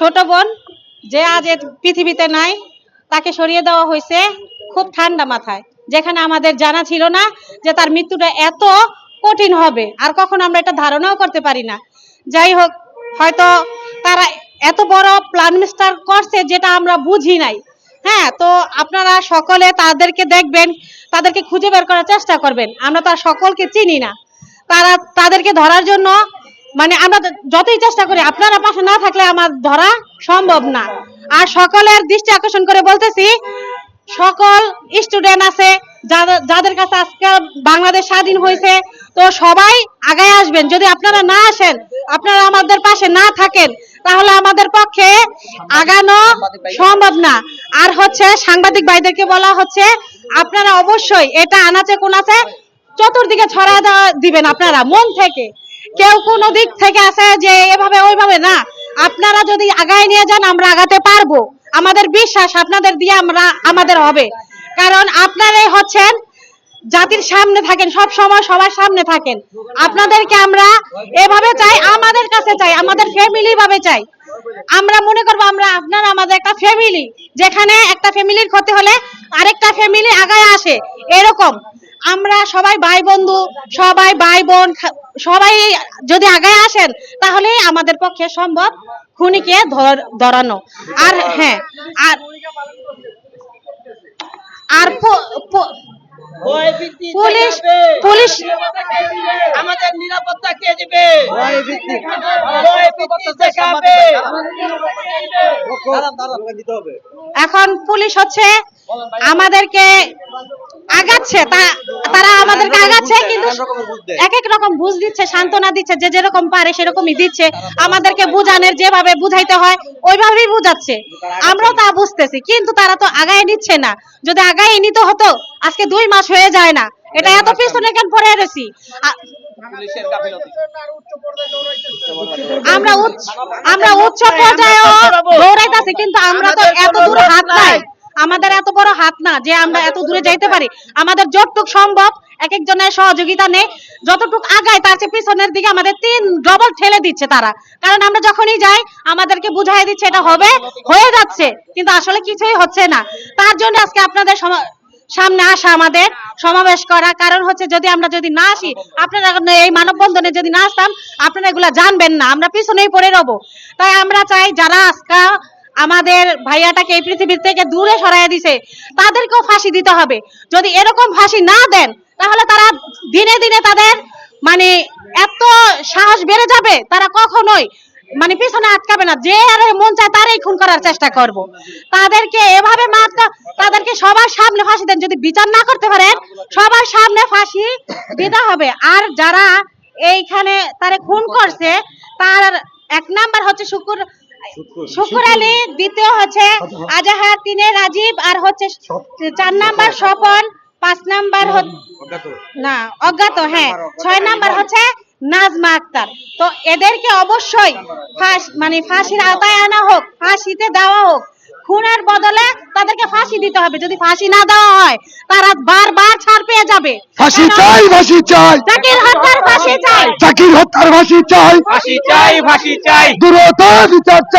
ছোট বোন যে আজ পৃথিবীতে নাই, তাকে সরিয়ে দেওয়া হয়েছে খুব ঠান্ডা মাথায়, যেখানে আমাদের জানা ছিল না যে তার মৃত্যুটা এত কঠিন হবে, আর কখনো আমরা এটা ধারণাও করতে পারি না। যাই হোক, হয়তো তারা এত বড় প্ল্যান মিস্টার করছে যেটা আমরা বুঝি নাই। হ্যাঁ, তো আপনারা সকলে তাদেরকে দেখবেন, তাদেরকে খুঁজে বের করার চেষ্টা করবেন। আমরা তো আর সকলকে চিনি না, তাদেরকে ধরার জন্য মানে আমরা যতই চেষ্টা করি, আপনারা পাশে না থাকলে আমার ধরা সম্ভব না। আর সকলের দৃষ্টি আকর্ষণ করে বলতেছি, সকল স্টুডেন্ট আছে যাদের কাছে আজকে বাংলাদেশ স্বাধীন হয়েছে, তো সবাই আগায় আসবেন। যদি আপনারা না আসেন, আপনারা আমাদের পাশে না থাকেন, তাহলে আমাদের পক্ষে আগানো সম্ভব না। আর হচ্ছে সাংবাদিক ভাইদেরকে বলা হচ্ছে, আপনারা অবশ্যই এটা আনাচে কোনাচে চতুর্দিকে ছড়া দিবেন, আপনারা মন থেকে। কেউ কোনো দিক থেকে আছে যে এভাবে ওইভাবে না, আপনারা যদি আগায় নিয়ে যান আমরা আগাতে পারবো। আমাদের বিশ্বাস আপনাদের দিয়ে আমাদের হবে, কারণ আপনারাই হচ্ছেন জাতির সামনে থাকেন, সব সময় সবার সামনে থাকেন। আপনাদেরকে আমরা এভাবে চাই, আমাদের কাছে চাই, আমাদের ফ্যামিলি ভাবে চাই। আমরা মনে করবো আপনারা আমাদের একটা ফ্যামিলি, যেখানে একটা ফ্যামিলির ক্ষতি হলে আরেকটা ফ্যামিলি আগায় আসে, এরকম আমরা সবাই ভাই বন্ধু, সবাই ভাই বোন, সবাই যদি আগায় আসেন তাহলে আমাদের পক্ষে সম্ভব খুনিকে ধরানো। আর হ্যাঁ, আর পুলিশ পুলিশ আমাদের নিরাপত্তা কে দিবে? এখন পুলিশ হচ্ছে আমাদেরকে আগাচ্ছে, তারা আমাদেরকে আগাচ্ছে, কিন্তু এক এক রকম বুঝ দিচ্ছে, সান্ত্বনা দিচ্ছে, যে যেরকম পারে সেরকমই দিচ্ছে। আমাদেরকে বুঝানোর যেভাবে বুঝাইতে হয় ওইভাবেই বুঝাচ্ছে, আমরাও তা বুঝতেছি, কিন্তু তারা তো আগায় নিচ্ছে না। যদি আগায় নিতে হতো আজকে 2 মাস হয়ে যায় না, এটা এত পিছনে কেন পড়ে রয়েছি? আমরা উচ্চ পর্যায়ে দৌড়াইতেছি, কিন্তু আমরা তো এত দূর হাত নাই, আমাদের এত বড় হাত না যে আমরা এত দূরে যাইতে পারি। আমাদের যতটুকু সম্ভব এক একজনের সহযোগিতা নেই, যতটুকু আগায় তার চেয়ে পিছনের দিকে আমাদের 3 ডবল ঠেলে দিচ্ছে তারা। কারণ আমরা যখনই যাই আমাদেরকে বুঝাই দিচ্ছে এটা হবে, হয়ে যাচ্ছে, কিন্তু আসলে কিছুই হচ্ছে না। তার জন্য আজকে আপনাদের সামনে আসা, আমাদের সমাবেশ করা কারণ হচ্ছে, যদি আমরা না আসি, আপনারা এই মানববন্ধনে যদি না আসতাম, আপনারা এগুলা জানবেন না, আমরা পিছনেই পড়ে রব। তাই আমরা চাই যারা আজকে আমাদের ভাইয়াটাকে এই পৃথিবী থেকে দূরে সরাইয়া দিছে, তাদেরকেও ফাঁসি দিতে হবে। যদি এরকম ফাঁসি না দেন, তাহলে তারা দিনে দিনে তাদের মানে এত সাহস বেড়ে যাবে, তারা কখনোই মানে পিছনে আটকাবে না, যে আরে মন চায় তারই খুন করার চেষ্টা করব। তাদেরকে এভাবে তাদেরকে সবার সামনে ফাঁসি দেন। যদি বিচার না করতে পারেন, সবার সামনে ফাঁসি দিতে হবে। আর যারা এইখানে তারে খুন করছে, তার 1 নাম্বার হচ্ছে শুকুর আলী, দ্বিতীয় হচ্ছে আজাহার, 3 রাজীব, আর হচ্ছে 4 নাম্বার স্বপন, 5 নাম্বার না অজ্ঞাত, হ্যাঁ 6 নাম্বার হচ্ছে নাজমা আক্তার। তো এদেরকে অবশ্যই ফাঁসির আওতায় আনা হোক, ফাঁসিতে দেওয়া হোক। খুনের বদলে তাদেরকে ফাঁসি দিতে হবে। যদি ফাঁসি না দেওয়া হয়, তারা বারবার ছাড় পেয়ে যাবে। ফাঁসি চাই, ফাঁসি চাই, জাকির হত্যার ফাঁসি চাই, জাকির হত্যার ফাঁসি চাই, ফাঁসি চাই, ফাঁসি চাই, দ্রুত বিচার চাই।